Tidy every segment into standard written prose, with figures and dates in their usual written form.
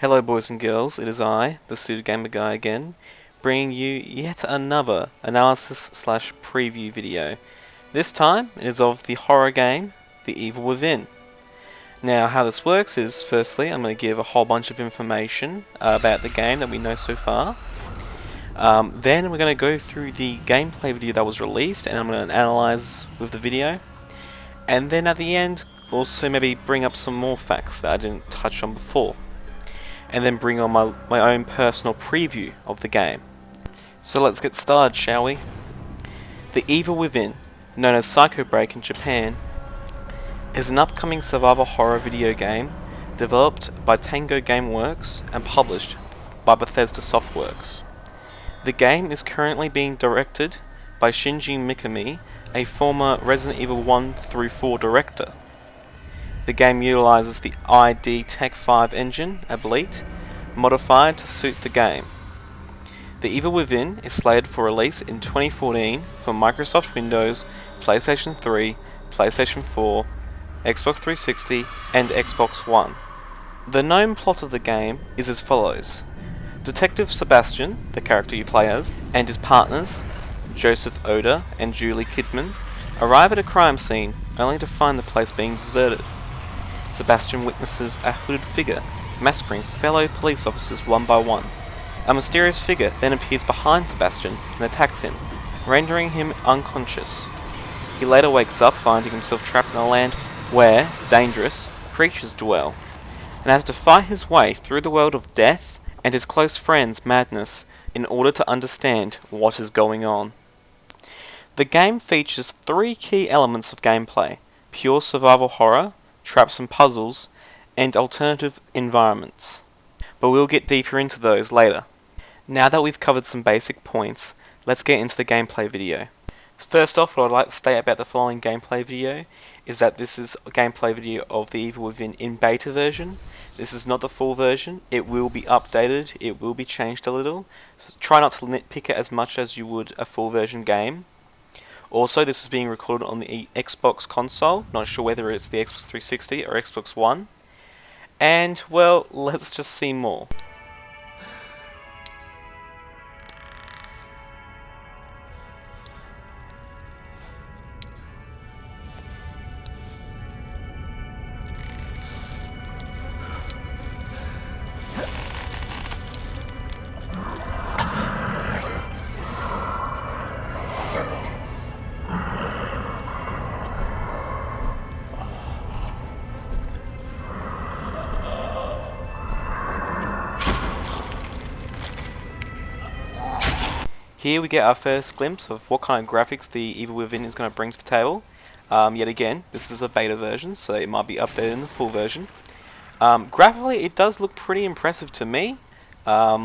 Hello boys and girls, it is I, the Pseudogamer Guy again, bringing you yet another analysis slash preview video. This time it is of the horror game, The Evil Within. Now how this works is, firstly I'm going to give a whole bunch of information about the game that we know so far. Then we're going to go through the gameplay video that was released and I'm going to analyze with the video. And then at the end, also maybe bring up some more facts that I didn't touch on before. And then bring on my own personal preview of the game. So let's get started, shall we? The Evil Within, known as Psycho Break in Japan, is an upcoming survival horror video game developed by Tango Gameworks and published by Bethesda Softworks. The game is currently being directed by Shinji Mikami, a former Resident Evil 1 through 4 director. The game utilizes the ID Tech 5 engine, Ablete, modified to suit the game. The Evil Within is slated for release in 2014 for Microsoft Windows, PlayStation 3, PlayStation 4, Xbox 360, and Xbox One. The known plot of the game is as follows. Detective Sebastian, the character you play as, and his partners, Joseph Oda and Julie Kidman, arrive at a crime scene only to find the place being deserted. Sebastian witnesses a hooded figure massacring fellow police officers one by one. A mysterious figure then appears behind Sebastian and attacks him, rendering him unconscious. He later wakes up finding himself trapped in a land where dangerous creatures dwell, and has to fight his way through the world of death and his close friend's madness in order to understand what is going on. The game features three key elements of gameplay: pure survival horror, traps and puzzles, and alternative environments. But we'll get deeper into those later. Now that we've covered some basic points, let's get into the gameplay video. First off, what I'd like to state about the following gameplay video is that this is a gameplay video of The Evil Within in beta version. This is not the full version. It will be updated, it will be changed a little. So try not to nitpick it as much as you would a full version game. Also, this is being recorded on the Xbox console, not sure whether it's the Xbox 360 or Xbox One. And, well, let's just see more. Here we get our first glimpse of what kind of graphics the Evil Within is going to bring to the table. Yet again, this is a beta version, so it might be updated in the full version. Graphically, it does look pretty impressive to me. I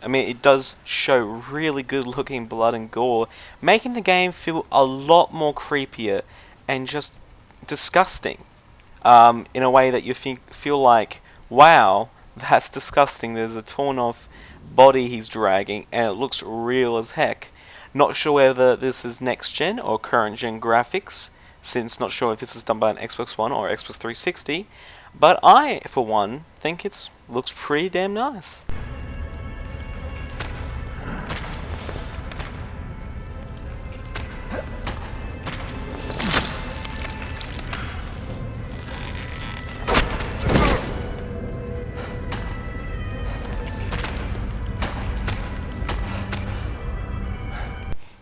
mean, it does show really good looking blood and gore, making the game feel a lot more creepier and just disgusting. In a way that you feel like, wow, that's disgusting. There's a torn off body he's dragging and it looks real as heck. Not sure whether this is next gen or current gen graphics, since not sure if this is done by an Xbox One or Xbox 360, but I, for one, think it looks pretty damn nice.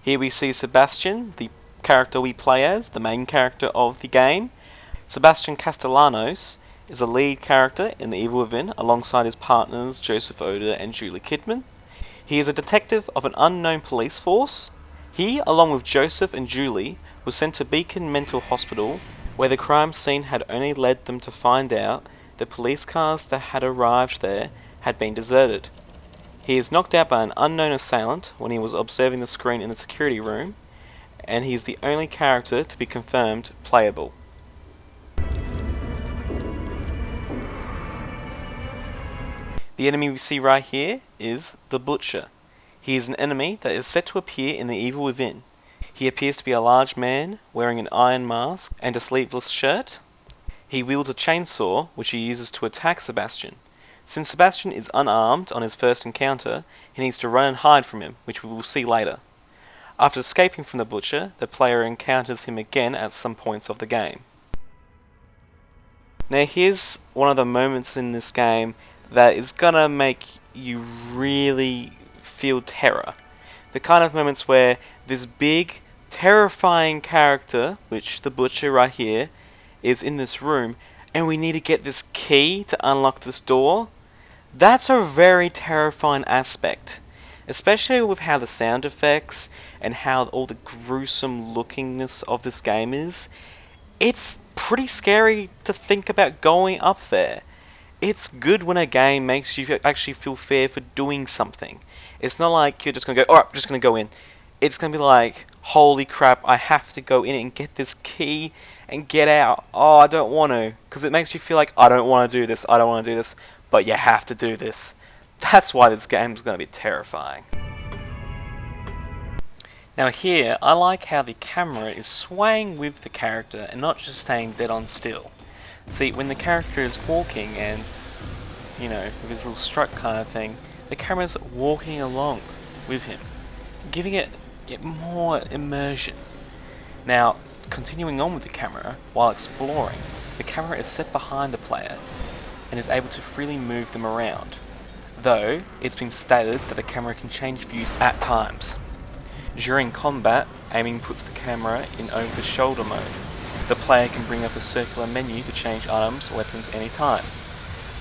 Here we see Sebastian, the character we play as, the main character of the game. Sebastian Castellanos is a lead character in The Evil Within alongside his partners Joseph Oda and Julie Kidman. He is a detective of an unknown police force. He, along with Joseph and Julie, was sent to Beacon Mental Hospital, where the crime scene had only led them to find out the police cars that had arrived there had been deserted. He is knocked out by an unknown assailant when he was observing the screen in the security room, and he is the only character to be confirmed playable. The enemy we see right here is the Butcher. He is an enemy that is set to appear in The Evil Within. He appears to be a large man wearing an iron mask and a sleeveless shirt. He wields a chainsaw which he uses to attack Sebastian. Since Sebastian is unarmed on his first encounter, he needs to run and hide from him, which we will see later. After escaping from the Butcher, the player encounters him again at some points of the game. Now here's one of the moments in this game that is gonna make you really feel terror. The kind of moments where this big, terrifying character, which the Butcher right here, is in this room, and we need to get this key to unlock this door. That's a very terrifying aspect, especially with how the sound effects and how all the gruesome lookingness of this game is. It's pretty scary to think about going up there. It's good when a game makes you actually feel fear for doing something. It's not like you're just gonna go, alright, I'm just gonna go in. It's gonna be like, holy crap, I have to go in and get this key and get out. Oh, I don't want to. Because it makes you feel like, I don't want to do this, I don't want to do this. But you have to do this. That's why this game is gonna be terrifying. Now here, I like how the camera is swaying with the character and not just staying dead on still. See, when the character is walking and, you know, with his little strut kind of thing, the camera's walking along with him, giving it more immersion. Now, continuing on with the camera, while exploring, the camera is set behind the player and is able to freely move them around, though it's been stated that the camera can change views at times. During combat, aiming puts the camera in over-the-shoulder mode. The player can bring up a circular menu to change items or weapons anytime.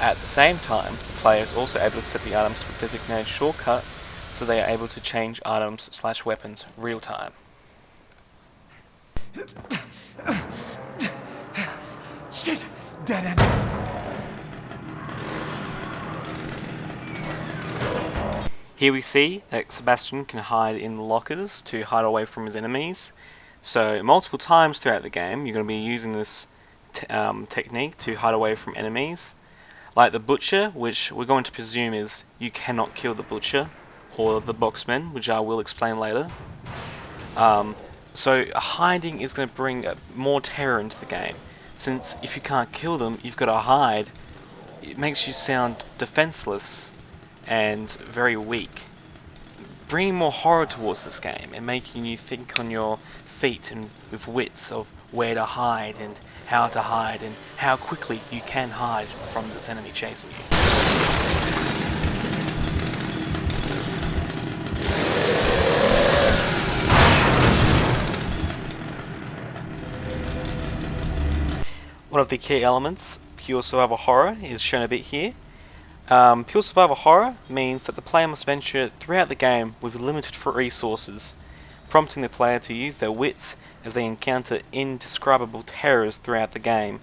At the same time, the player is also able to set the items to a designated shortcut, so they are able to change items/weapons real time. Shit! Dead end! Here we see that Sebastian can hide in lockers to hide away from his enemies. So multiple times throughout the game, you're going to be using this technique to hide away from enemies. Like the Butcher, which we're going to presume is you cannot kill the Butcher, or the Boxmen, which I will explain later. So hiding is going to bring more terror into the game, since if you can't kill them, you've got to hide. It makes you sound defenseless and very weak, bringing more horror towards this game and making you think on your feet and with wits of where to hide and how quickly you can hide from this enemy chasing you. One of the key elements, pure survival horror, is shown a bit here. Pure survival horror means that the player must venture throughout the game with limited resources, prompting the player to use their wits as they encounter indescribable terrors throughout the game.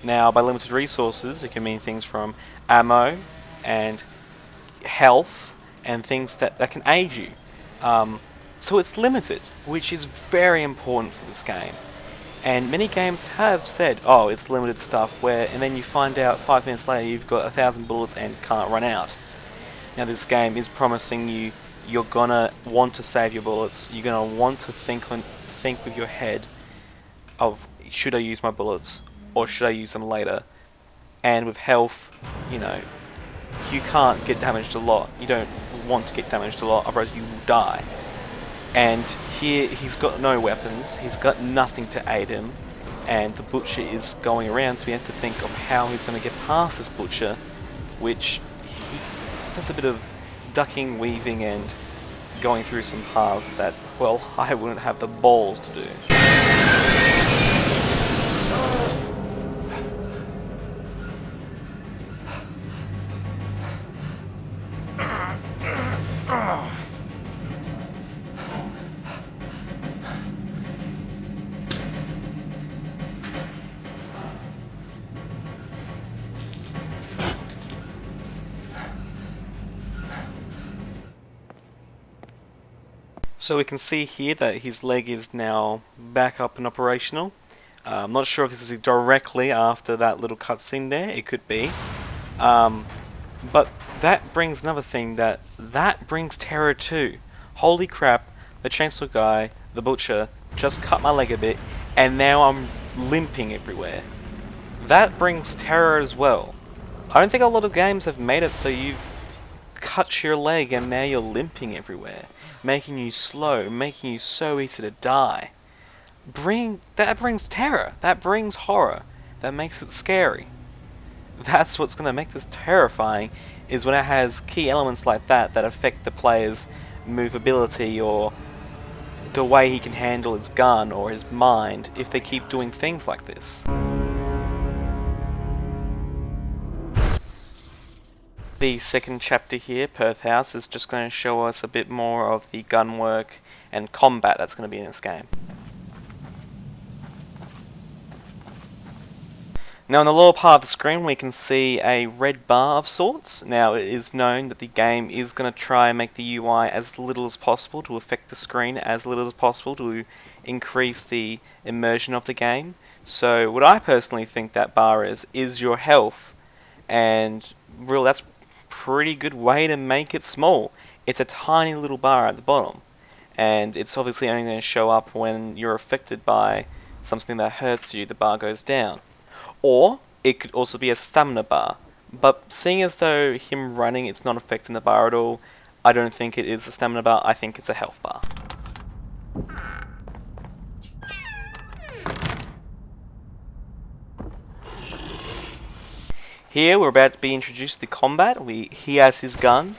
Now, by limited resources, it can mean things from ammo and health and things that can aid you. So it's limited, which is very important for this game. And many games have said, oh, it's limited stuff, and then you find out 5 minutes later you've got 1,000 bullets and can't run out. Now this game is promising you're gonna want to save your bullets, you're gonna want to think with your head of, should I use my bullets, or should I use them later? And with health, you know, you can't get damaged a lot, you don't want to get damaged a lot, otherwise you will die. And here he's got no weapons, he's got nothing to aid him, and the Butcher is going around, so he has to think of how he's going to get past this Butcher, which he does a bit of ducking, weaving, and going through some paths that, well, I wouldn't have the balls to do. So we can see here that his leg is now back up and operational. I'm not sure if this is directly after that little cutscene there, it could be. But that brings another thing, that brings terror too. Holy crap, the chainsaw guy, the Butcher, just cut my leg a bit, and now I'm limping everywhere. That brings terror as well. I don't think a lot of games have made it so you've cut your leg and now you're limping everywhere, making you slow, making you so easy to die. That brings terror, that brings horror, that makes it scary. That's what's going to make this terrifying, is when it has key elements like that affect the player's movability or the way he can handle his gun or his mind if they keep doing things like this. The second chapter here, Perth House, is just going to show us a bit more of the gun work and combat that's going to be in this game. Now in the lower part of the screen we can see a red bar of sorts. Now it is known that the game is going to try and make the UI as little as possible to affect the screen as little as possible to increase the immersion of the game. So what I personally think that bar is your health, and really that's pretty good way to make it small. It's a tiny little bar at the bottom, and it's obviously only going to show up when you're affected by something that hurts you, the bar goes down. Or it could also be a stamina bar. But seeing as though him running it's not affecting the bar at all, I don't think it is a stamina bar, I think it's a health bar. Here we're about to be introduced to combat. He has his gun.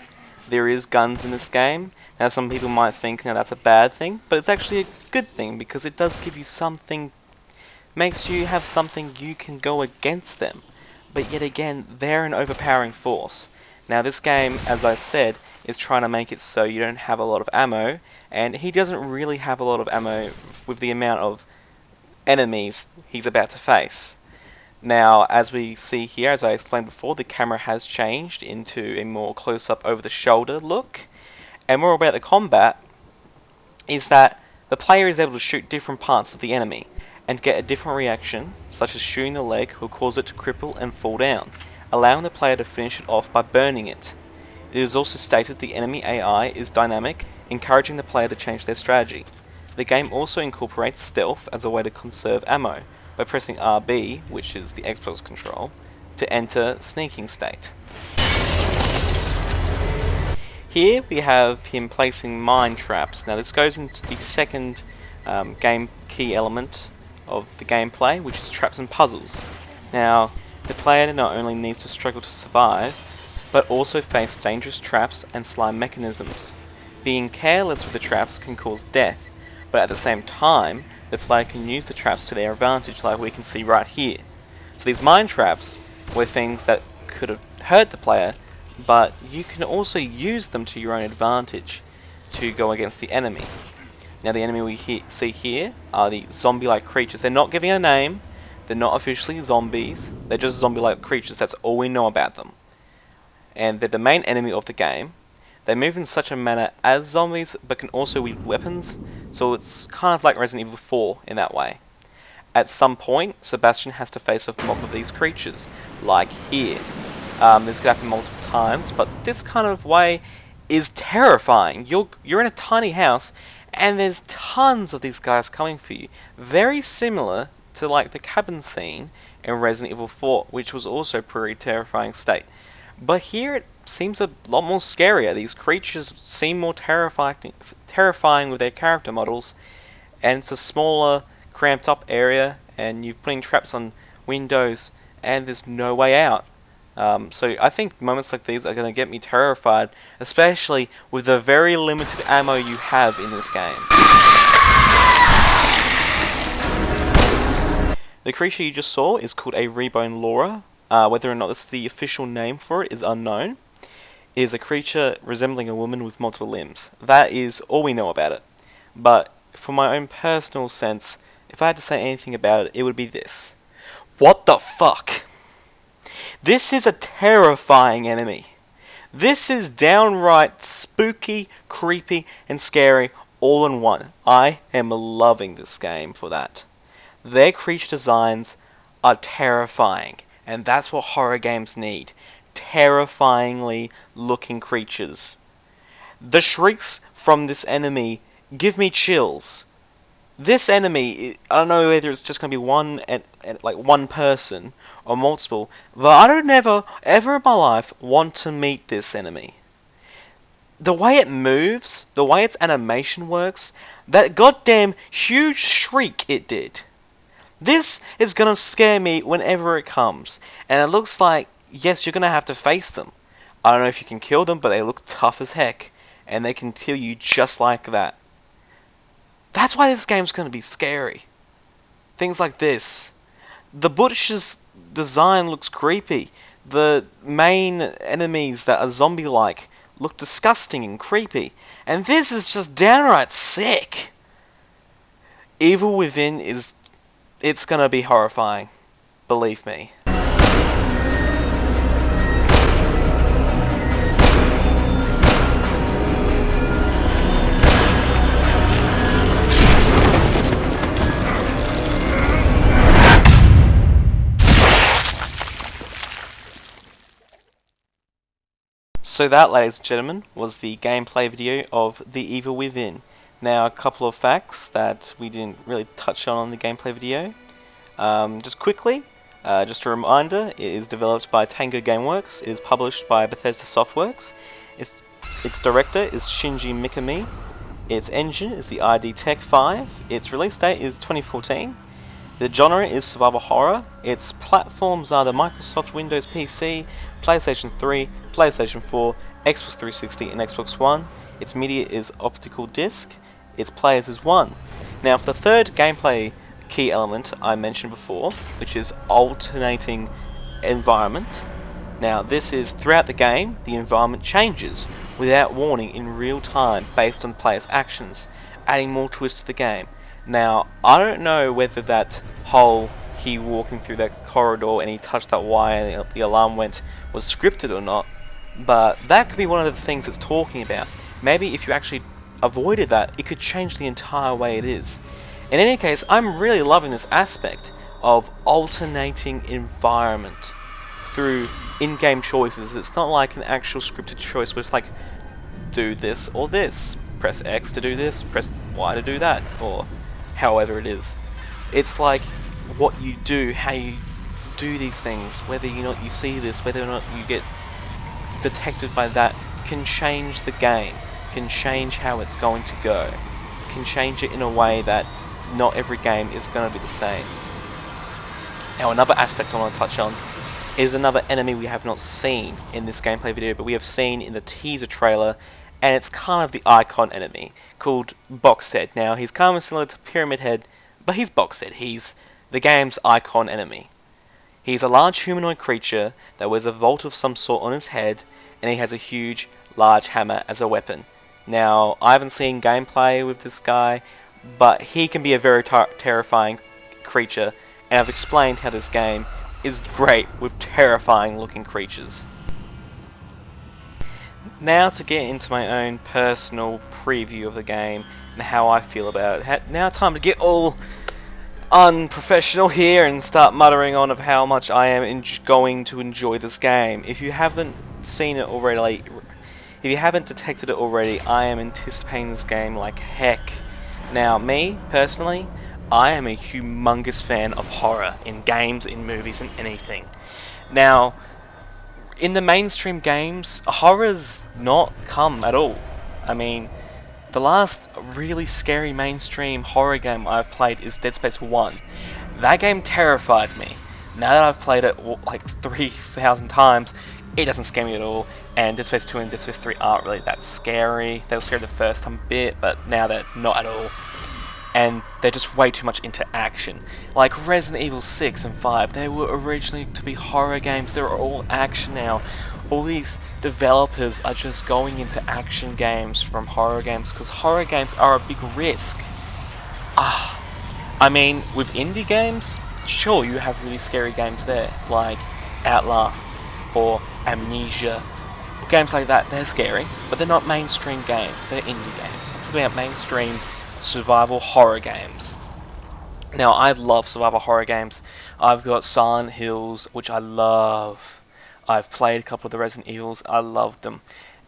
There is guns in this game. Now some people might think that's a bad thing, but it's actually a good thing because it does give you something, makes you have something you can go against them. But yet again, they're an overpowering force. Now this game, as I said, is trying to make it so you don't have a lot of ammo, and he doesn't really have a lot of ammo with the amount of enemies he's about to face. Now, as we see here, as I explained before, the camera has changed into a more close-up over-the-shoulder look, and more about the combat is that the player is able to shoot different parts of the enemy and get a different reaction, such as shooting the leg will cause it to cripple and fall down, allowing the player to finish it off by burning it. It is also stated the enemy AI is dynamic, encouraging the player to change their strategy. The game also incorporates stealth as a way to conserve ammo, by pressing RB, which is the Xbox control, to enter sneaking state. Here we have him placing mine traps. Now this goes into the second game key element of the gameplay, which is traps and puzzles. Now the player not only needs to struggle to survive, but also face dangerous traps and slime mechanisms. Being careless with the traps can cause death, but at the same time, the player can use the traps to their advantage, like we can see right here. So these mine traps were things that could have hurt the player, but you can also use them to your own advantage to go against the enemy. Now the enemy we see here are the zombie-like creatures. They're not giving a name, they're not officially zombies, they're just zombie-like creatures, that's all we know about them. And they're the main enemy of the game. They move in such a manner as zombies, but can also wield weapons, so it's kind of like Resident Evil 4 in that way. At some point, Sebastian has to face off mob of these creatures, like here. This could happen multiple times, but this kind of way is terrifying. You're in a tiny house, and there's tons of these guys coming for you. Very similar to like the cabin scene in Resident Evil 4, which was also a pretty terrifying state. But here it seems a lot more scarier. These creatures seem more terrifying with their character models, and it's a smaller, cramped up area, and you're putting traps on windows, and there's no way out. So I think moments like these are going to get me terrified, especially with the very limited ammo you have in this game. The creature you just saw is called a Rebone Laura. Whether or not this is the official name for it is unknown. It is a creature resembling a woman with multiple limbs. That is all we know about it. But for my own personal sense, if I had to say anything about it, it would be this. What the fuck? This is a terrifying enemy. This is downright spooky, creepy, and scary all in one. I am loving this game for that. Their creature designs are terrifying, and that's what horror games need. Terrifyingly looking creatures. The shrieks from this enemy give me chills. This enemy, I don't know whether it's just going to be one, like one person or multiple, but I don't never, ever in my life want to meet this enemy. The way it moves, the way its animation works, that goddamn huge shriek it did. This is gonna scare me whenever it comes, and it looks like, yes, you're gonna have to face them. I don't know if you can kill them, but they look tough as heck, and they can kill you just like that. That's why this game's gonna be scary. Things like this. The Butch's design looks creepy. The main enemies that are zombie-like look disgusting and creepy. And this is just downright sick. Evil Within it's gonna be horrifying. Believe me. So that, ladies and gentlemen, was the gameplay video of The Evil Within. Now, a couple of facts that we didn't really touch on the gameplay video. Just quickly, just a reminder, it is developed by Tango Gameworks, it is published by Bethesda Softworks, its director is Shinji Mikami, its engine is the ID Tech 5, its release date is 2014, the genre is survival horror. Its platforms are the Microsoft Windows PC, PlayStation 3, PlayStation 4, Xbox 360 and Xbox One. Its media is optical disc. Its players is 1. Now for the third gameplay key element I mentioned before, which is alternating environment. Now this is throughout the game, the environment changes without warning in real time based on the player's actions, adding more twists to the game. Now, I don't know whether that whole he walking through that corridor and he touched that wire and the alarm went was scripted or not, but that could be one of the things it's talking about. Maybe if you actually avoided that, it could change the entire way it is. In any case, I'm really loving this aspect of alternating environment through in-game choices. It's not like an actual scripted choice where it's like, do this or this, press X to do this, press Y to do that, or however it is. It's like what you do, how you do these things, whether or not you see this, whether or not you get detected by that, can change the game, can change how it's going to go, can change it in a way that not every game is going to be the same. Now another aspect I want to touch on is another enemy we have not seen in this gameplay video, but we have seen in the teaser trailer, and it's kind of the icon enemy, called Boxhead. Now, he's kind of similar to Pyramid Head, but he's Boxhead. He's the game's icon enemy. He's a large humanoid creature that wears a vault of some sort on his head, and he has a huge, large hammer as a weapon. Now, I haven't seen gameplay with this guy, but he can be a very terrifying creature, and I've explained how this game is great with terrifying looking creatures. Now to get into my own personal preview of the game and how I feel about it. Now time to get all unprofessional here and start muttering on of how much I am going to enjoy this game. If you haven't seen it already, if you haven't detected it already, I am anticipating this game like heck. Now me, personally, I am a humongous fan of horror in games, in movies, and anything. Now, in the mainstream games, horror's not come at all. I mean, the last really scary mainstream horror game I've played is Dead Space 1. That game terrified me. Now that I've played it like 3,000 times, it doesn't scare me at all, and Dead Space 2 and Dead Space 3 aren't really that scary. They were scary the first time a bit, but now they're not at all. And they're just way too much into action. Like Resident Evil 6 and 5, they were originally to be horror games, they're all action now. All these developers are just going into action games from horror games, because horror games are a big risk. I mean, with indie games, sure, you have really scary games there, like Outlast or Amnesia. Games like that, they're scary, but they're not mainstream games, they're indie games. I'm talking about mainstream survival horror games. Now, I love survival horror games. I've got Silent Hills, which I love. I've played a couple of the Resident Evils, I loved them.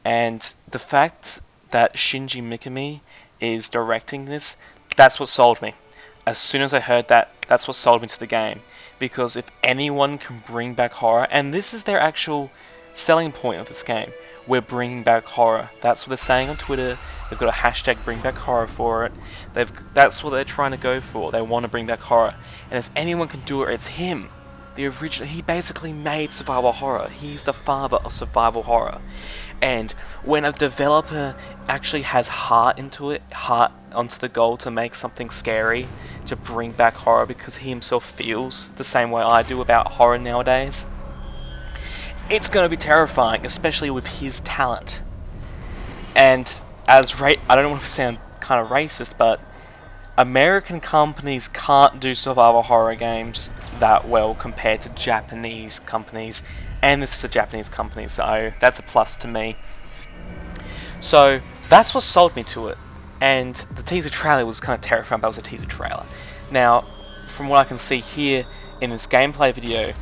And the fact that Shinji Mikami is directing this, That's what sold me. As soon as I heard that, that's what sold me to the game. Because if anyone can bring back horror, and this is their actual selling point of this game, we're bringing back horror. That's what they're saying on Twitter. They've got a hashtag bring back horror for it. That's what they're trying to go for. They want to bring back horror. And if anyone can do it, it's him. The original, he basically made survival horror. He's the father of survival horror. And when a developer actually has heart onto the goal to make something scary, to bring back horror because he himself feels the same way I do about horror nowadays, it's going to be terrifying, especially with his talent. And I don't want to sound kind of racist, but American companies can't do survival horror games that well compared to Japanese companies, and this is a Japanese company, so that's a plus to me. So that's what sold me to it, and the teaser trailer was kind of terrifying, but it was a teaser trailer. Now, from what I can see here in this gameplay video,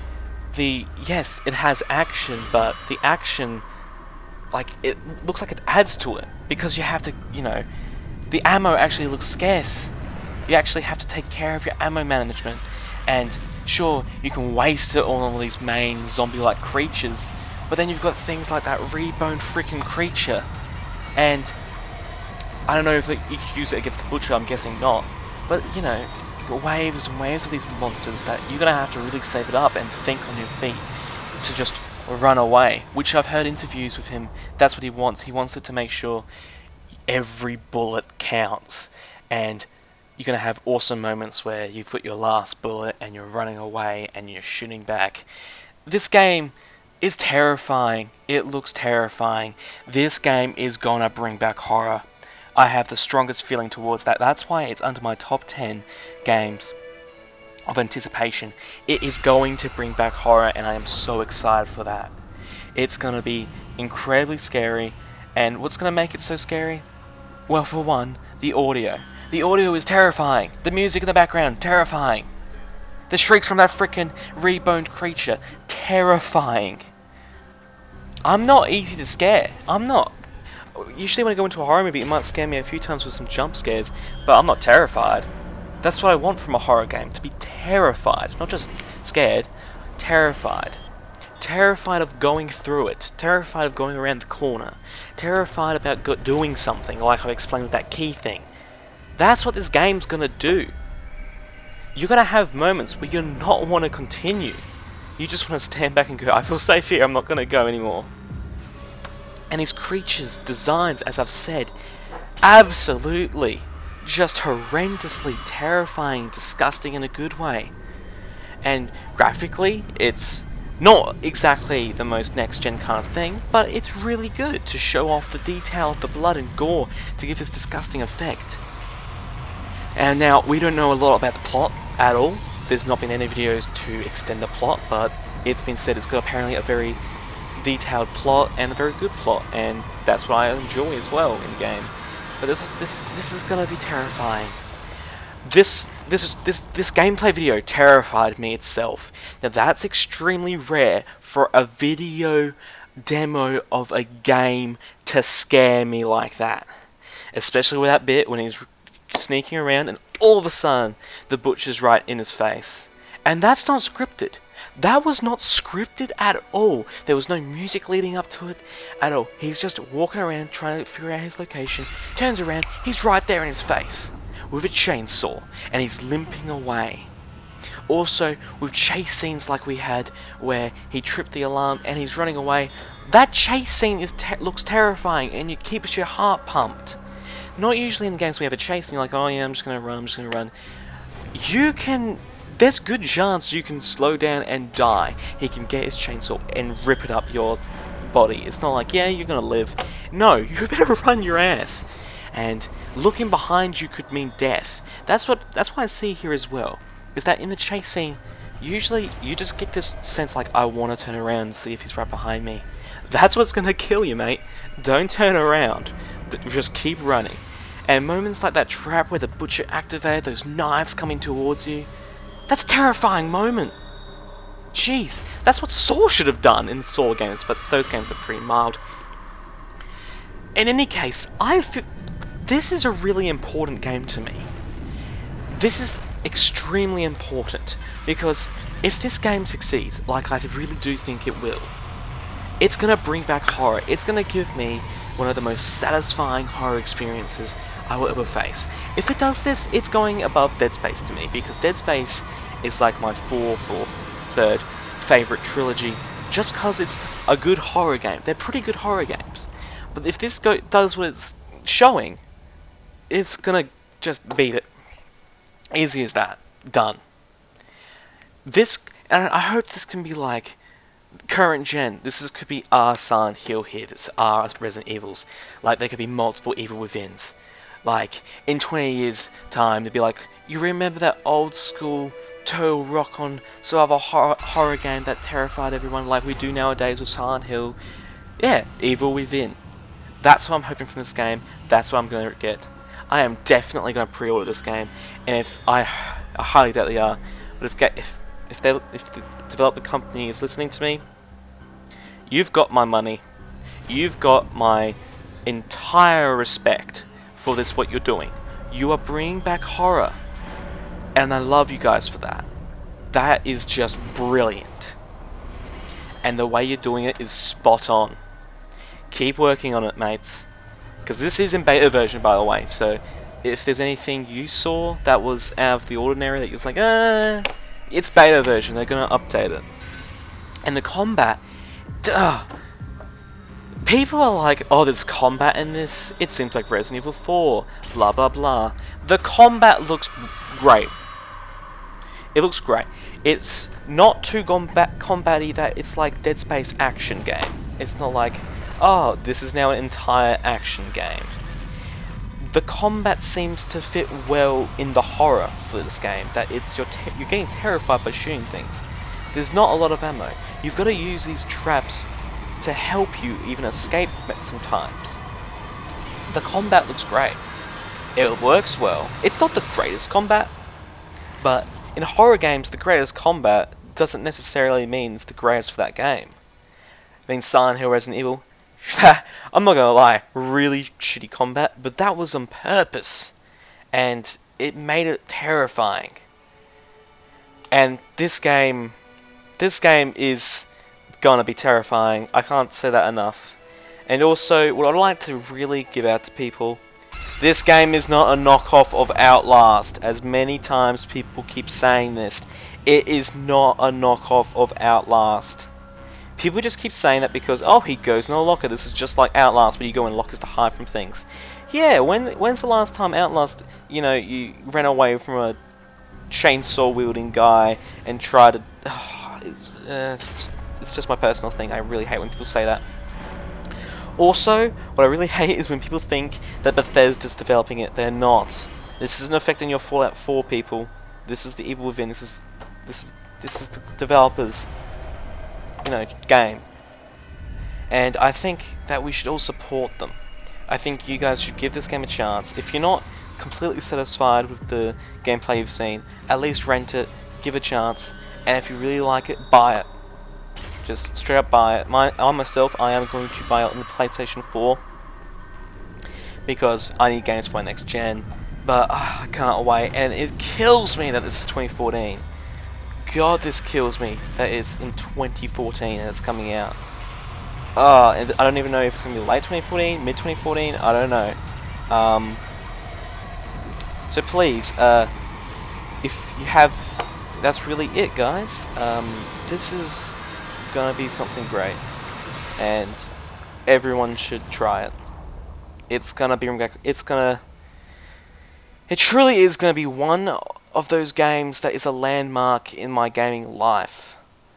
yes, it has action, but the action, like, it looks like it adds to it, because you have to, the ammo actually looks scarce. You actually have to take care of your ammo management, and sure, you can waste it on all these main zombie-like creatures, but then you've got things like that reboned freaking creature, and I don't know if you could use it against the butcher, I'm guessing not, but you've got waves and waves of these monsters that you're going to have to really save it up and think on your feet to just run away, which I've heard interviews with him, that's what he wants. He wants it to make sure every bullet counts, and you're going to have awesome moments where you've put your last bullet and you're running away and you're shooting back. This game is terrifying. It looks terrifying. This game is going to bring back horror. I have the strongest feeling towards that. That's why it's under my top 10 games of anticipation. It is going to bring back horror, and I am so excited for that. It's going to be incredibly scary, and what's going to make it so scary? Well, for one, the audio. The audio is terrifying. The music in the background, terrifying. The shrieks from that frickin' reboned creature, terrifying. I'm not easy to scare. I'm not. Usually when I go into a horror movie, it might scare me a few times with some jump scares, but I'm not terrified. That's what I want from a horror game, to be terrified. Not just scared, terrified. Terrified of going through it. Terrified of going around the corner. Terrified about doing something, like I explained with that key thing. That's what this game's gonna do. You're gonna have moments where you not want to continue. You just want to stand back and go, I feel safe here, I'm not gonna go anymore. And these creatures' designs, as I've said, absolutely just horrendously terrifying, disgusting in a good way. And graphically, it's not exactly the most next-gen kind of thing, but it's really good to show off the detail of the blood and gore to give this disgusting effect. And now, we don't know a lot about the plot at all. There's not been any videos to extend the plot, but it's been said it's got apparently a very detailed plot and a very good plot, and that's what I enjoy as well in the game. But this is gonna be terrifying. This gameplay video terrified me itself. Now that's extremely rare for a video demo of a game to scare me like that. Especially with that bit when he's sneaking around and all of a sudden the butcher's right in his face. And that's not scripted. That was not scripted at all. There was no music leading up to it at all. He's just walking around trying to figure out his location, turns around, he's right there in his face with a chainsaw, and he's limping away. Also, with chase scenes like we had where he tripped the alarm and he's running away, that chase scene looks terrifying and it keeps your heart pumped. Not usually in games we have a chase and you're like, oh yeah, I'm just gonna run. There's good chance you can slow down and die. He can get his chainsaw and rip it up your body. It's not like, yeah, you're gonna live. No, you better run your ass. And looking behind you could mean death. That's why I see here as well, is that in the chase scene, usually you just get this sense like, I want to turn around and see if he's right behind me. That's what's gonna kill you, mate. Don't turn around. Just keep running. And moments like that trap where the butcher activated those knives coming towards you, that's a terrifying moment. Jeez, that's what Saw should have done in Saw games, but those games are pretty mild. In any case, this is a really important game to me. This is extremely important, because if this game succeeds, like I really do think it will, it's gonna bring back horror. It's gonna give me one of the most satisfying horror experiences I will ever face. If it does this, it's going above Dead Space to me, because Dead Space is like my fourth or third favorite trilogy, just because it's a good horror game. They're pretty good horror games. But if this does what it's showing, it's gonna just beat it. Easy as that. Done. This, and I hope this can be like current gen. Could be our Silent Hill here. This our Resident Evils. Like there could be multiple Evil Withins. Like in 20 years' time, they'd be like, you remember that old school Total Rock on survival horror game that terrified everyone, like we do nowadays with Silent Hill? Yeah, Evil Within. That's what I'm hoping from this game. That's what I'm going to get. I am definitely going to pre-order this game, and if I highly doubt they are, but if the developer company is listening to me, you've got my money. You've got my entire respect for this. What you're doing, you are bringing back horror, and I love you guys for that. That is just brilliant, and the way you're doing it is spot on. Keep working on it, mates. Because this is in beta version, by the way, so if there's anything you saw that was out of the ordinary, that you was like, it's beta version, they're going to update it. And the combat, people are like, oh, there's combat in this, it seems like Resident Evil 4, blah blah blah. The combat looks great. It looks great. It's not too combat-y that it's like Dead Space action game. It's not like, oh, this is now an entire action game. The combat seems to fit well in the horror for this game, that it's you're getting terrified by shooting things. There's not a lot of ammo. You've got to use these traps to help you even escape sometimes. The combat looks great. It works well. It's not the greatest combat, but in horror games, the greatest combat doesn't necessarily mean it's the greatest for that game. I mean, Silent Hill, Resident Evil, I'm not gonna lie, really shitty combat, but that was on purpose, and it made it terrifying. And this game is gonna be terrifying. I can't say that enough. And also, what I'd like to really give out to people, this game is not a knockoff of Outlast, as many times people keep saying this. It is not a knockoff of Outlast. People just keep saying that because, oh, he goes in a locker. This is just like Outlast, where you go in lockers to hide from things. Yeah, when's the last time Outlast, you ran away from a chainsaw wielding guy and tried to... it's just my personal thing. I really hate when people say that. Also, what I really hate is when people think that Bethesda's developing it. They're not. This isn't affecting your Fallout 4 people. This is the Evil Within. This is the developers, game. And I think that we should all support them. I think you guys should give this game a chance. If you're not completely satisfied with the gameplay you've seen, at least rent it, give it a chance, and if you really like it, buy it. Just straight up buy it. I myself am going to buy it on the PlayStation 4 because I need games for my next gen. But I can't wait, and it kills me that this is 2014. God, this kills me that it's in 2014 and it's coming out. And I don't even know if it's gonna be late 2014, mid 2014. I don't know. So please, if you have, that's really it, guys. This is gonna be something great, and everyone should try it. It's gonna be, it truly is gonna be one of those games that is a landmark in my gaming life.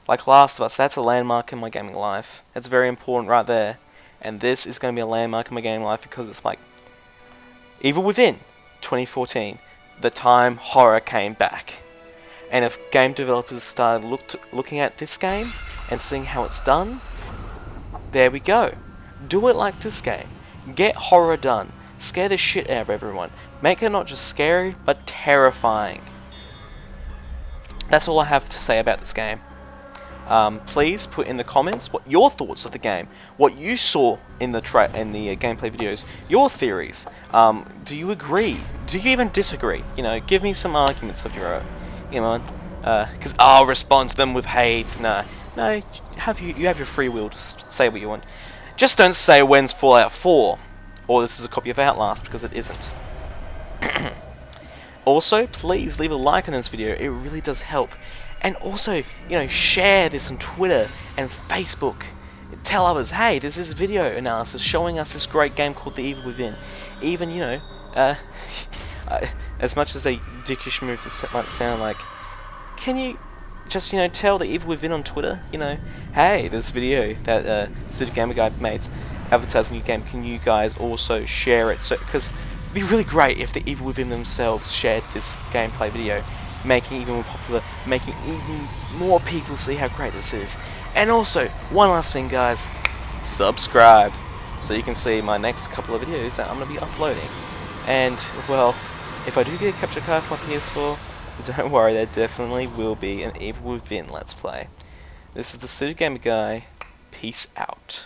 Like Last of Us, that's a landmark in my gaming life. That's very important right there. And this is gonna be a landmark in my gaming life because it's like Evil Within 2014, the time horror came back. And if game developers started looking at this game and seeing how it's done, there we go. Do it like this game. Get horror done. Scare the shit out of everyone. Make it not just scary, but terrifying. That's all I have to say about this game. Please put in the comments what your thoughts of the game, what you saw in the gameplay videos, your theories. Do you agree? Do you even disagree? You know, give me some arguments of your own. You know, because I'll respond to them with hate. No, you have your free will to say what you want. Just don't say when's Fallout 4, or this is a copy of Outlast, because it isn't. Also, please leave a like on this video, it really does help. And also, you know, share this on Twitter and Facebook. Tell others, hey, there's this video analysis showing us this great game called The Evil Within. Even, you know, as much as a dickish move this might sound like, can you just, you know, tell The Evil Within on Twitter, you know, hey, this video that Pseudo Gamer Guy made advertising your game, can you guys also share it? So, because it'd be really great if The Evil Within themselves shared this gameplay video, making it even more popular, making even more people see how great this is. And also, one last thing, guys, subscribe so you can see my next couple of videos that I'm going to be uploading. And, well, if I do get a capture card for my PS4, don't worry, there definitely will be an Evil Within Let's Play. This is the Pseudo Gamer Guy. Peace out.